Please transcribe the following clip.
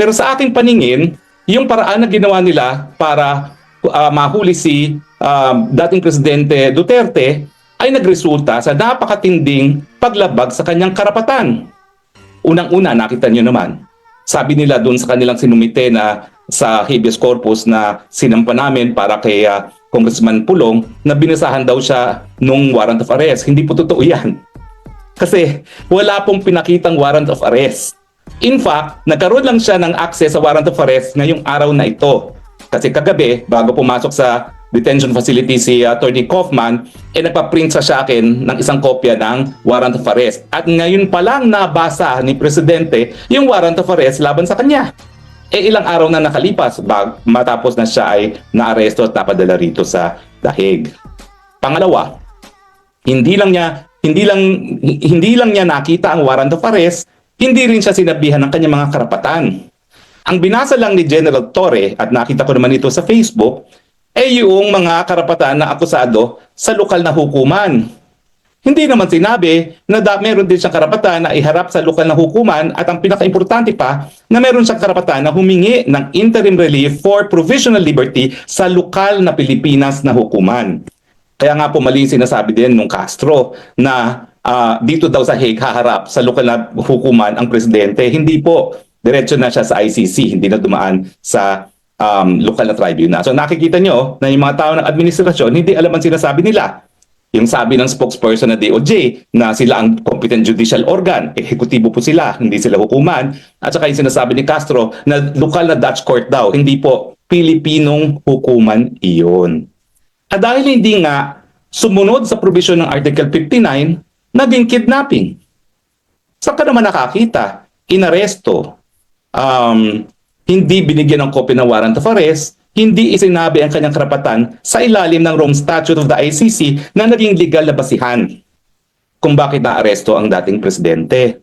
Pero sa aking paningin, yung paraan na ginawa nila para mahuli si dating Presidente Duterte ay nagresulta sa napakatinding paglabag sa kanyang karapatan. Unang-una, nakita niyo naman, sabi nila doon sa kanilang sinumite na sa habeas corpus na sinampa namin para kay Congressman Pulong na binasahan daw siya nung warrant of arrest. Hindi po totoo yan. Kasi wala pong pinakitang warrant of arrest. In fact, nagkaroon lang siya ng access sa warrant of arrest ngayong araw na ito. Kasi kagabi, bago pumasok sa detention facility si Attorney Kaufman, nagpa-print sa akin ng isang kopya ng warrant of arrest. At ngayon pa lang nabasa ni Presidente yung warrant of arrest laban sa kanya. Ilang araw na nakalipas matapos na siya ay naaresto at napadala rito sa Dahig. Pangalawa, hindi lang niya nakita ang warrant of arrest, hindi rin siya sinabihan ng kanyang mga karapatan. Ang binasa lang ni General Torre, at nakita ko naman ito sa Facebook, ay yung mga karapatan na akusado sa lokal na hukuman. Hindi naman sinabi na meron din siyang karapatan na iharap sa lokal na hukuman, at ang pinaka-importante pa, na meron siyang karapatan na humingi ng interim relief for provisional liberty sa lokal na Pilipinas na hukuman. Kaya nga po mali sinasabi din nung Castro na dito daw sa Hague haharap sa lokal na hukuman ang Presidente. Hindi po. Diretso na siya sa ICC, hindi na dumaan sa lokal na tribunal. So nakikita nyo na yung mga tao ng administrasyon, hindi alam ang sinasabi nila. Yung sabi ng spokesperson na DOJ na sila ang competent judicial organ, ehekutibo po sila, hindi sila hukuman. At saka yung sinasabi ni Castro na lokal na Dutch court daw, hindi po Pilipinong hukuman iyon. At dahil hindi nga sumunod sa provision ng Article 59, naging kidnapping. Saan ka naman nakakita? Inaresto. Hindi binigyan ng kopya ng warrant of arrest, hindi isinabi ang kanyang karapatan sa ilalim ng Rome Statute of the ICC na naging legal na basihan kung bakit naaresto ang dating presidente.